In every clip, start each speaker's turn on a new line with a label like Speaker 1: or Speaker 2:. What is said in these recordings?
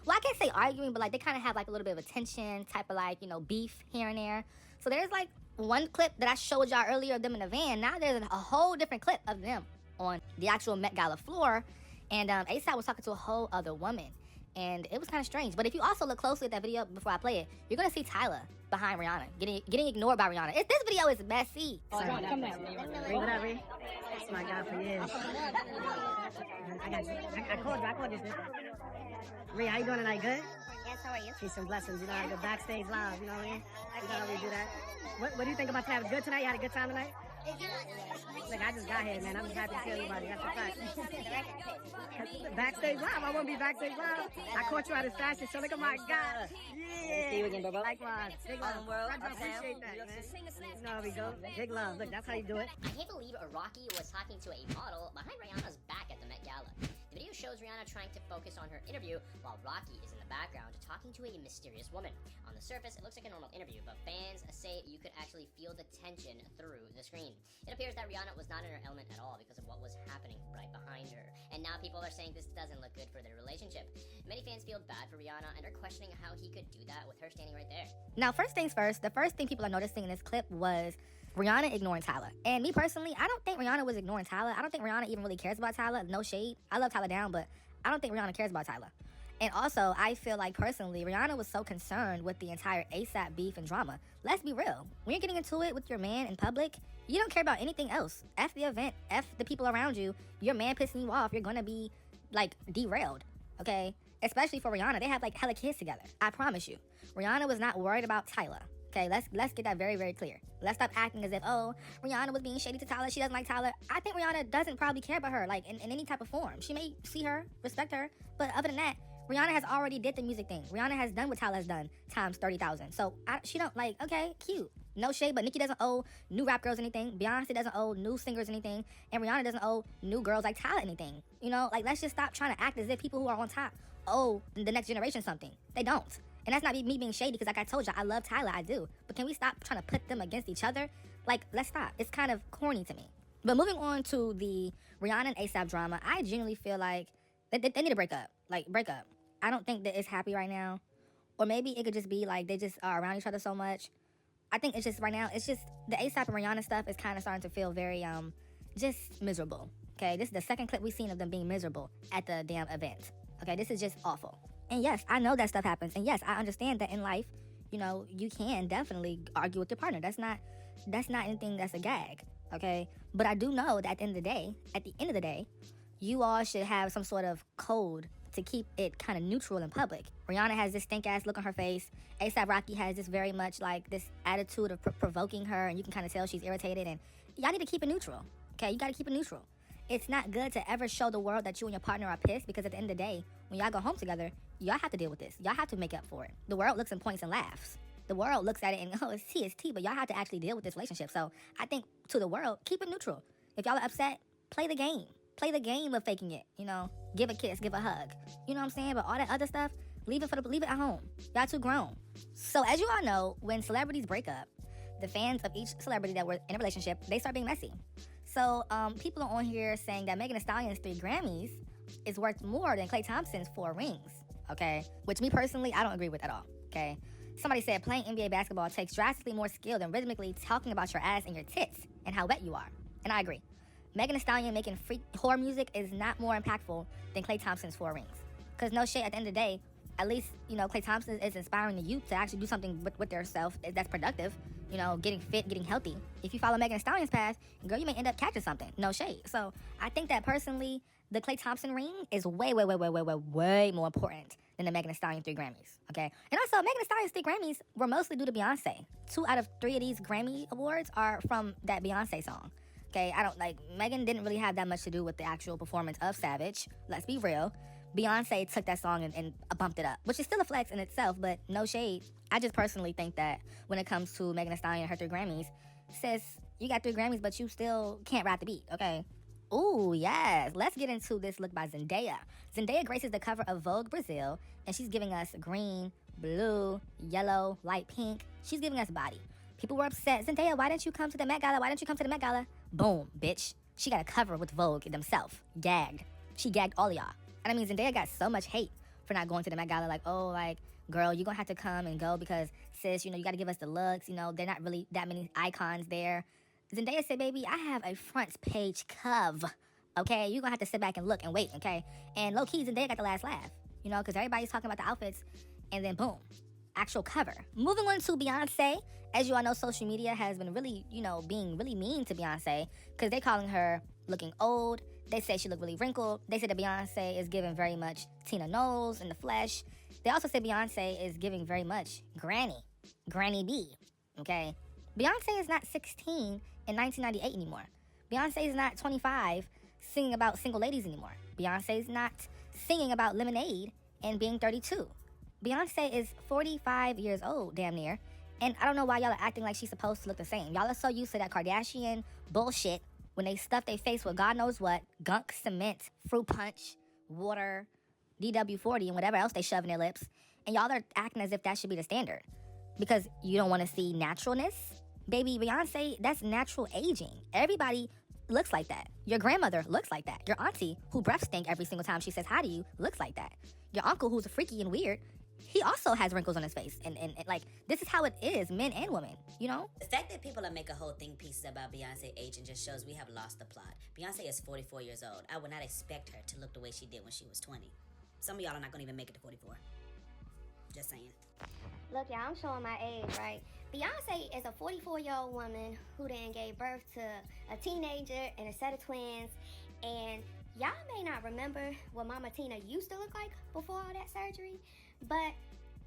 Speaker 1: Well, I can't say arguing, but like they kind of have like a little bit of a tension type of like, beef here and there. So there's like one clip that I showed y'all earlier of them in the van. Now there's a whole different clip of them on the actual Met Gala floor. And ASAP was talking to a whole other woman. And it was kind of strange. But if you also look closely at that video before I play it, you're going to see Tyla behind Rihanna, getting ignored by Rihanna. This video is messy.
Speaker 2: Come down. What up, Ree? That's my guy for years. I got you. I called this. Ree, how you doing tonight? Good?
Speaker 3: Yes, how are you?
Speaker 2: Peace and blessings. You know, the backstage live, you know what I mean? You know how we do that. What do you think about tonight? Good tonight? You had a good time tonight? Look, I just got here, man. I'm just happy to see everybody. That's a fact. Backstage live. I won't be backstage live. I caught you at a fashion show. Look at my guy. Yeah.
Speaker 3: See you again, bro.
Speaker 2: Likewise. Big love.
Speaker 3: World.
Speaker 2: I appreciate that, man. You know how we go. Big love. Look, that's how you do it.
Speaker 4: I can't believe Rocky was talking to a model behind Rihanna's back at the Met Gala. The video shows Rihanna trying to focus on her interview while Rocky is in the background talking to a mysterious woman. On the surface, it looks like a normal interview, but fans say you could actually feel the tension through the screen. It appears that Rihanna was not in her element at all because of what was happening right behind her. And now people are saying this doesn't look good for their relationship. Many fans feel bad for Rihanna and are questioning how he could do that with her standing right there.
Speaker 1: Now, first things first, the first thing people are noticing in this clip was Rihanna ignoring Tyla. And me personally, I don't think Rihanna was ignoring Tyla. I don't think Rihanna even really cares about Tyla. No shade. I love Tyla down, but I don't think Rihanna cares about Tyla. And also, I feel like personally, Rihanna was so concerned with the entire ASAP beef and drama. Let's be real. When you're getting into it with your man in public, you don't care about anything else. F the event, F the people around you. Your man pissing you off, you're gonna be like derailed, okay? Especially for Rihanna, they have like hella kids together. I promise you. Rihanna was not worried about Tyla. Okay, let's get that very, very clear. Let's stop acting as if, oh, Rihanna was being shady to Tyla. She doesn't like Tyla. I think Rihanna doesn't probably care about her, like, in any type of form. She may see her, respect her, but other than that, Rihanna has already did the music thing. Rihanna has done what Tyla has done times 30,000. So she don't like, okay, cute. No shade, but Nicki doesn't owe new rap girls anything. Beyonce doesn't owe new singers anything. And Rihanna doesn't owe new girls like Tyla anything. You know, like, let's just stop trying to act as if people who are on top owe the next generation something. They don't. And that's not me being shady, because like I told you, I love Tyla, I do. But can we stop trying to put them against each other? Like, let's stop. It's kind of corny to me. But moving on to the Rihanna and ASAP drama, I genuinely feel like they need to break up. Like, break up. I don't think that it's happy right now. Or maybe it could just be like they just are around each other so much. I think it's just right now, it's just the ASAP and Rihanna stuff is kind of starting to feel very, just miserable. Okay, this is the second clip we've seen of them being miserable at the damn event. Okay, this is just awful. And yes, I know that stuff happens. And yes, I understand that in life, you can definitely argue with your partner. That's not anything that's a gag, okay? But I do know that at the end of the day, you all should have some sort of code to keep it kind of neutral in public. Rihanna has this stink-ass look on her face. ASAP Rocky has this very much like this attitude of provoking her, and you can kind of tell she's irritated. And y'all need to keep it neutral, okay? You got to keep it neutral. It's not good to ever show the world that you and your partner are pissed, because at the end of the day, when y'all go home together, y'all have to deal with this. Y'all have to make up for it. The world looks and points and laughs. The world looks at it and, oh, it's tea, but y'all have to actually deal with this relationship. So I think to the world, keep it neutral. If y'all are upset, play the game. Play the game of faking it, Give a kiss, give a hug. You know what I'm saying? But all that other stuff, leave it at home. Y'all too grown. So as you all know, when celebrities break up, the fans of each celebrity that were in a relationship, they start being messy. So people are on here saying that Megan Thee Stallion's 3 Grammys is worth more than Klay Thompson's 4 rings, okay? Which me personally, I don't agree with at all, okay? Somebody said playing NBA basketball takes drastically more skill than rhythmically talking about your ass and your tits and how wet you are. And I agree. Megan Thee Stallion making freak horror music is not more impactful than Klay Thompson's 4 rings. Because no shade, at the end of the day, at least, Klay Thompson is inspiring the youth to actually do something with their self that's productive, getting fit, getting healthy. If you follow Megan Thee Stallion's path, girl, you may end up catching something. No shade. So I think that personally, the Klay Thompson ring is way more important than the Megan Thee Stallion 3 Grammys, okay? And also, Megan Thee Stallion's 3 Grammys were mostly due to Beyonce. 2 out of 3 of these Grammy awards are from that Beyonce song. Okay, Megan didn't really have that much to do with the actual performance of Savage. Let's be real. Beyonce took that song and bumped it up, which is still a flex in itself, but no shade. I just personally think that when it comes to Megan Thee Stallion and her 3 Grammys, sis, you got 3 Grammys, but you still can't rap the beat, okay? Ooh, yes. Let's get into this look by Zendaya. Zendaya graces the cover of Vogue Brazil, and she's giving us green, blue, yellow, light pink. She's giving us body. People were upset. Zendaya, why didn't you come to the Met Gala? Why didn't you come to the Met Gala? Boom, bitch. She got a cover with Vogue themselves. Gagged. She gagged all of y'all. And I mean, Zendaya got so much hate for not going to the Met Gala. Like, oh, like, girl, you're going to have to come and go because, sis, you know, you got to give us the looks. You know, they're not really that many icons there. Zendaya said, baby, I have a front page cov. Okay, you're going to have to sit back and look and wait, okay? And low-key, Zendaya got the last laugh, you know, because everybody's talking about the outfits, and then boom, actual cover. Moving on to Beyonce. As you all know, social media has been really, you know, being really mean to Beyonce because they're calling her looking old. They say she looked really wrinkled. They said that Beyonce is giving very much Tina Knowles in the flesh. They also said Beyonce is giving very much Granny B, okay? Beyonce is not 16 in 1998 anymore. Beyonce is not 25 singing about single ladies anymore. Beyonce is not singing about lemonade and being 32. Beyonce is 45 years old, damn near. And I don't know why y'all are acting like she's supposed to look the same. Y'all are so used to that Kardashian bullshit when they stuff their face with God knows what, gunk, cement, fruit punch, water, DW40, and whatever else they shove in their lips. And y'all are acting as if that should be the standard. Because you don't want to see naturalness. Baby, Beyonce, that's natural aging. Everybody looks like that. Your grandmother looks like that. Your auntie, who breath stink every single time she says hi to you, looks like that. Your uncle, who's freaky and weird, he also has wrinkles on his face. And like, this is how it is, men and women, you know?
Speaker 3: The fact that people are making whole think pieces about Beyonce aging just shows we have lost the plot. Beyonce is 44 years old. I would not expect her to look the way she did when she was 20. Some of y'all are not going to even make it to 44. Just saying.
Speaker 5: Look, y'all, I'm showing my age, right? Beyonce is a 44-year-old woman who then gave birth to a teenager and a set of twins. And y'all may not remember what Mama Tina used to look like before all that surgery, but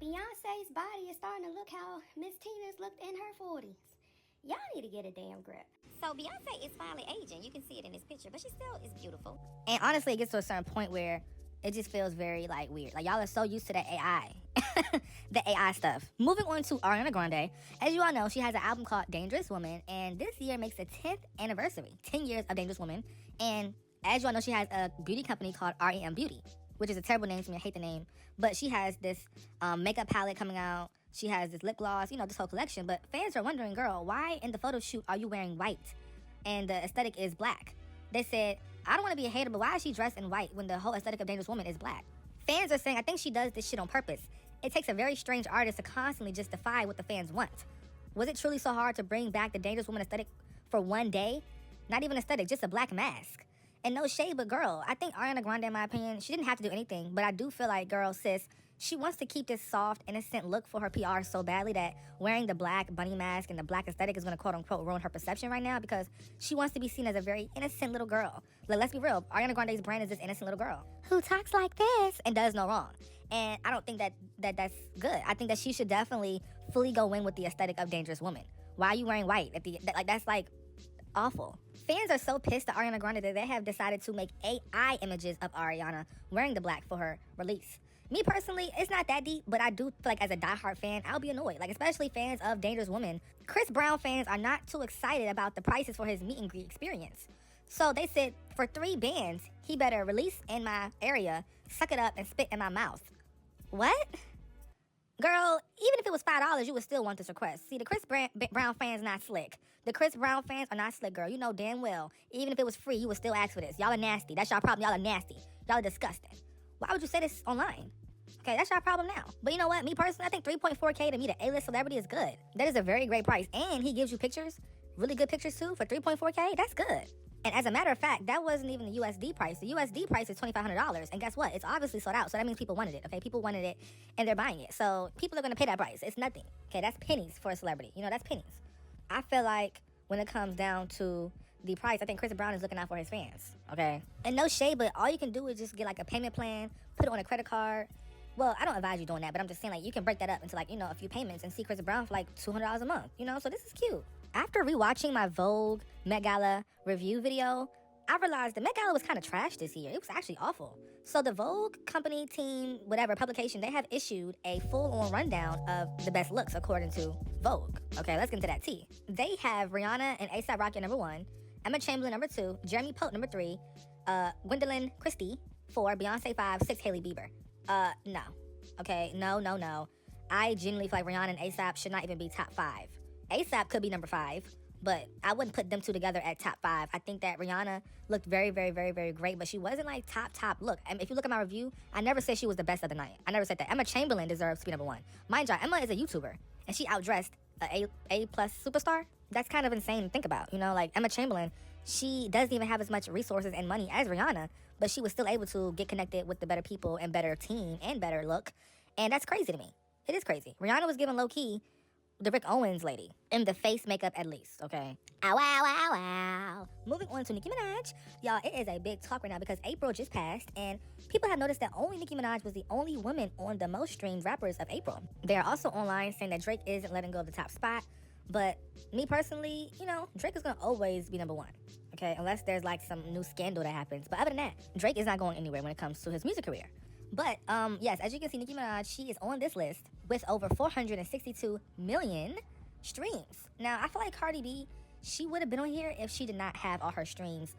Speaker 5: Beyonce's body is starting to look how Miss Tina's looked in her 40s. Y'all need to get a damn grip.
Speaker 6: So Beyonce is finally aging. You can see it in this picture, but she still is beautiful.
Speaker 1: And honestly, it gets to a certain point where it just feels very, like, weird. Like, y'all are so used to the AI. The AI stuff. Moving on to Ariana Grande. As you all know, she has an album called Dangerous Woman, and this year makes the 10th anniversary. 10 years of Dangerous Woman. And as you all know, she has a beauty company called REM Beauty, which is a terrible name to me. I hate the name. But she has this makeup palette coming out. She has this lip gloss, you know, this whole collection. But fans are wondering, girl, why in the photo shoot are you wearing white? And the aesthetic is black. They said, I don't want to be a hater, but why is she dressed in white when the whole aesthetic of Dangerous Woman is black? Fans are saying, I think she does this shit on purpose. It takes a very strange artist to constantly just defy what the fans want. Was it truly so hard to bring back the Dangerous Woman aesthetic for one day? Not even aesthetic, just a black mask. And no shade, but girl, I think Ariana Grande, in my opinion, she didn't have to do anything, but I do feel like, girl, sis, she wants to keep this soft, innocent look for her PR so badly that wearing the black bunny mask and the black aesthetic is going to quote-unquote ruin her perception right now because she wants to be seen as a very innocent little girl. Like, let's be real, Ariana Grande's brand is this innocent little girl who talks like this and does no wrong. And I don't think that's good. I think that she should definitely fully go in with the aesthetic of Dangerous Woman. Why are you wearing white? That's like awful. Fans are so pissed at Ariana Grande that they have decided to make AI images of Ariana wearing the black for her release. Me personally, it's not that deep, but I do feel like as a diehard fan, I'll be annoyed. Like, especially fans of Dangerous Woman. Chris Brown fans are not too excited about the prices for his meet and greet experience. So they said for 3 bands, he better release in my area, suck it up, and spit in my mouth. What? Girl, even if it was $5, you would still want this request. See, the Chris Brown fans not slick. The Chris Brown fans are not slick, girl. You know damn well. Even if it was free, you would still ask for this. Y'all are nasty. That's y'all problem. Y'all are nasty. Y'all are disgusting. Why would you say this online? Okay, that's your problem now. But you know what? Me personally, I think 3.4K to meet an A-list celebrity is good. That is a very great price. And he gives you pictures, really good pictures too, for 3.4K. That's good. And as a matter of fact, that wasn't even the USD price. The USD price is $2,500. And guess what? It's obviously sold out. So that means people wanted it, okay? People wanted it and they're buying it. So people are going to pay that price. It's nothing. Okay, that's pennies for a celebrity. You know, that's pennies. I feel like when it comes down to the price, I think Chris Brown is looking out for his fans, okay? And no shade, but all you can do is just get like a payment plan, put it on a credit card. Well, I don't advise you doing that, but I'm just saying, like, you can break that up into, like, you know, a few payments and see Chris Brown for, like, $200 a month, you know? So this is cute. After rewatching my Vogue Met Gala review video, I realized the Met Gala was kind of trash this year. It was actually awful. So the Vogue company, team, whatever, publication, they have issued a full-on rundown of the best looks according to Vogue. Okay, let's get into that tea. They have Rihanna and A$AP Rocky number 1, Emma Chamberlain number 2, Jeremy Pope number 3, Gwendolyn Christie 4, Beyonce 5, 6, Hailey Bieber. No. Okay, no. I genuinely feel like Rihanna and A$AP should not even be top 5. A$AP could be number 5. But I wouldn't put them two together at top 5. I think that Rihanna looked very, very, very, very great, but she wasn't like top. Look, I mean, if you look at my review, I never said she was the best of the night. I never said that. Emma Chamberlain deserves to be number 1. Mind you, Emma is a YouTuber, and she outdressed a A+ superstar. That's kind of insane to think about. You know, like Emma Chamberlain, she doesn't even have as much resources and money as Rihanna, but she was still able to get connected with the better people and better team and better look. And that's crazy to me. It is crazy. Rihanna was given low-key the Rick Owens lady in the face makeup at least, okay? Ow, ow, ow, ow. Moving on to Nicki Minaj. Y'all, it is a big talk right now because April just passed, and people have noticed that only Nicki Minaj was the only woman on the most streamed rappers of April. They are also online saying that Drake isn't letting go of the top spot, but me personally, you know, Drake is gonna always be number 1, okay? Unless there's like some new scandal that happens. But other than that, Drake is not going anywhere when it comes to his music career. But, yes, as you can see, Nicki Minaj, she is on this list with over 462 million streams. Now, I feel like Cardi B, she would have been on here if she did not have all her streams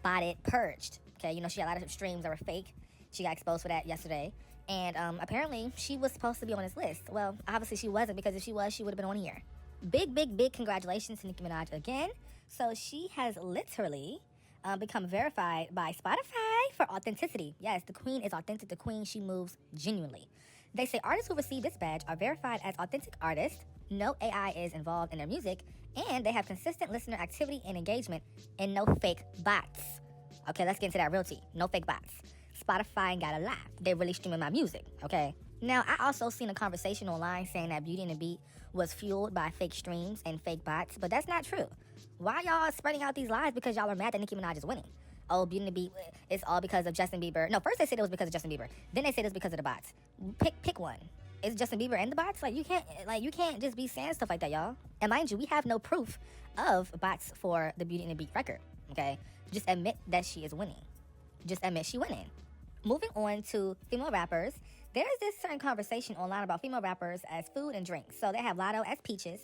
Speaker 1: botted, purged. Okay, you know, she had a lot of streams that were fake. She got exposed for that yesterday. And apparently, she was supposed to be on this list. Well, obviously she wasn't, because if she was, she would have been on here. Big, big, big congratulations to Nicki Minaj again. So she has literally become verified by Spotify for authenticity. Yes, the queen is authentic. The queen, she moves genuinely. They say artists who receive this badge are verified as authentic artists, no AI is involved in their music, and they have consistent listener activity and engagement, and no fake bots. Okay, let's get into that real tea. No fake bots. Spotify ain't got a lie. They're really streaming my music, okay? Now, I also seen a conversation online saying that Beauty and the Beat was fueled by fake streams and fake bots, but that's not true. Why y'all spreading out these lies because y'all are mad that Nicki Minaj is winning? Oh, Beauty and the Beat, it's all because of Justin Bieber. No, first they said it was because of Justin Bieber. Then they said it was because of the bots. Pick one. Is Justin Bieber and the bots? You can't just be saying stuff like that, y'all. And mind you, we have no proof of bots for the Beauty and the Beat record, okay? Just admit that she is winning. Just admit she winning. Moving on to female rappers, there is this certain conversation online about female rappers as food and drinks. So they have Lotto as peaches.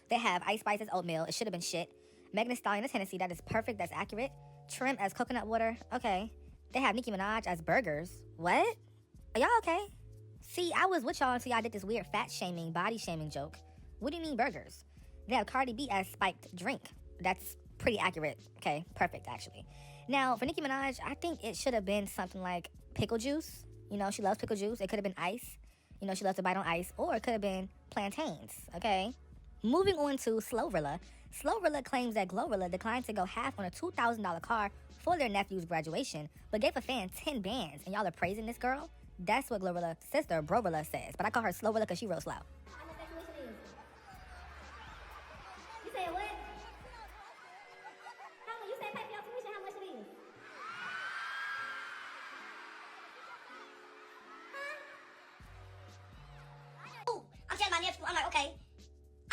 Speaker 1: They have Ice Spice as oatmeal. It should have been shit. Megan Thee Stallion as Hennessy. That is perfect. That's accurate. Trim as coconut water. Okay. They have Nicki Minaj as burgers. What? Are y'all okay? See, I was with y'all until y'all did this weird fat shaming, body shaming joke. What do you mean burgers? They have Cardi B as spiked drink. That's pretty accurate. Okay, perfect actually. Now, for Nicki Minaj, I think it should have been something like pickle juice. You know, she loves pickle juice. It could have been ice. You know, she loves to bite on ice. Or it could have been plantains, okay? Moving on to Slowrilla. Slowrilla claims that Glorilla declined to go half on a $2,000 car for their nephew's graduation, but gave a fan 10 bands. And y'all are praising this girl? That's what Glorilla's sister, Brorilla, says. But I call her Slowrilla because she real slow.
Speaker 5: You said what? How much? You said pay for your tuition, how much it is?
Speaker 7: Oh, I'm telling my nephew, I'm like, okay.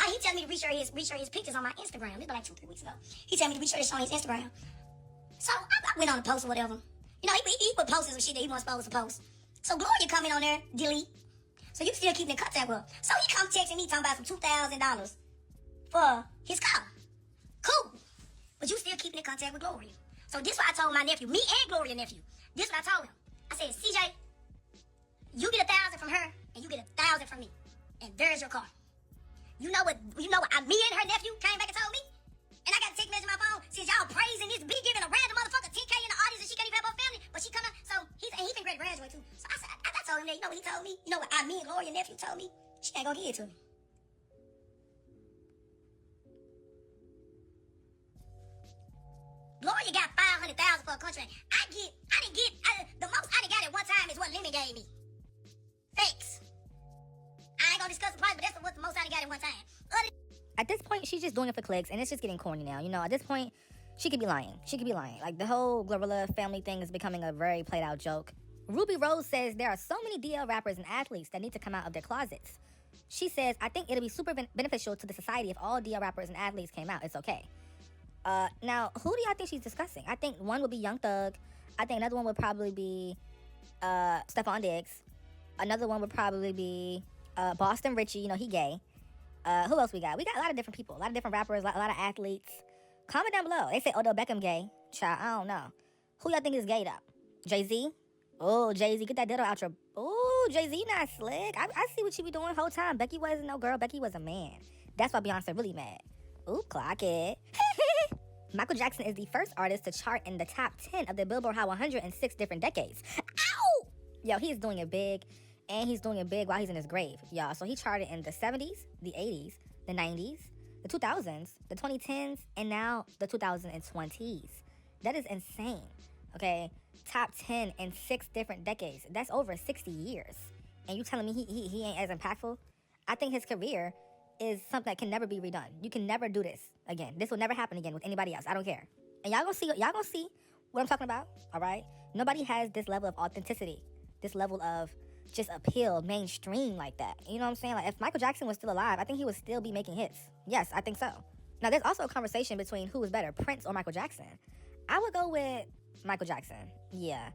Speaker 7: He telling me to reshare his pictures on my Instagram. This was like 2-3 weeks ago. He telling me to reshare this on his Instagram. So I went on the post or whatever. You know, he put posts of shit that he wasn't supposed to post. So Gloria come in on there, delete. So you still keeping in contact with her. So he come texting me talking about some $2,000 for his car. Cool. But you still keeping in contact with Gloria. So this is what I told my nephew, me and Gloria nephew. This is what I told him. I said, CJ, you get 1,000 from her and you get 1,000 from me. And there's your car. You know what me and her nephew came back and told me? And I got a text message on my phone. Since y'all praising this bitch giving a random motherfucker 10K in the audience and she can't even help her family, but she come out. So he been ready to graduate too. So I told him that, you know what he told me? You know what me and Gloria nephew told me? She can't go get it to me. Gloria got 500,000 for a contract. The most I done got at one time is what Lemon gave me. Thanks. I ain't gonna discuss the price, but that's what the most I done got at one time.
Speaker 1: At this point, she's just doing it for clicks, and it's just getting corny now. You know, at this point, she could be lying. She could be lying. Like, the whole Glorilla family thing is becoming a very played-out joke. Ruby Rose says there are so many DL rappers and athletes that need to come out of their closets. She says, I think it'll be super beneficial to the society if all DL rappers and athletes came out. It's okay. Now, who do y'all think she's discussing? I think one would be Young Thug. I think another one would probably be Stephon Diggs. Another one would probably be Boston Richie. You know, he gay. Who else we got? We got a lot of different people, a lot of different rappers, a lot of athletes. Comment down below. They say Odell Beckham gay. Child, I don't know. Who y'all think is gay though? Jay-Z? Oh, Jay-Z, get that dildo out your... Oh, Jay-Z not slick. I see what you be doing the whole time. Becky wasn't no girl. Becky was a man. That's why Beyonce really mad. Ooh, clock it. Michael Jackson is the first artist to chart in the top 10 of the Billboard Hot 100 in 6 different decades. Ow! Yo, he's doing it big, and he's doing it big while he's in his grave, y'all. So he charted in the 70s, the 80s, the 90s, the 2000s, the 2010s, and now the 2020s. That is insane, okay? Top 10 in 6 different decades. That's over 60 years. And you telling me he ain't as impactful? I think his career is something that can never be redone. You can never do this again. This will never happen again with anybody else. I don't care. And y'all gonna see what I'm talking about, all right? Nobody has this level of authenticity, this level of just appeal, mainstream like that. You know what I'm saying? Like, if Michael Jackson was still alive, I think he would still be making hits. Yes, I think so. Now, there's also a conversation between who is better, Prince or Michael Jackson. I would go with Michael Jackson. Yeah.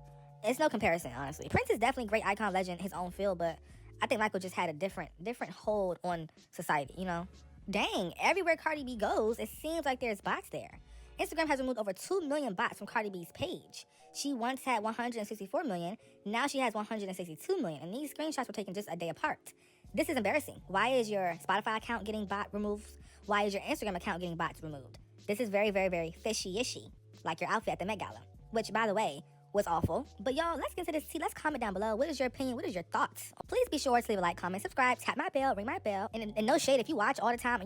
Speaker 1: It's no comparison, honestly. Prince is definitely a great icon, legend, his own field, but I think Michael just had a different hold on society, you know? Dang, everywhere Cardi B goes, it seems like there's bots there. Instagram has removed over 2 million bots from Cardi B's page. She once had 164 million, now she has 162 million, and these screenshots were taken just a day apart. This is embarrassing. Why is your Spotify account getting bot removed? Why is your Instagram account getting bots removed? This is very, very, very fishy-ishy, like your outfit at the Met Gala, which, by the way, was awful. But y'all, let's get into this tea. Let's comment down below. What is your opinion? What is your thoughts? Please be sure to leave a like, comment, subscribe, tap my bell, ring my bell, and no shade if you watch all the time and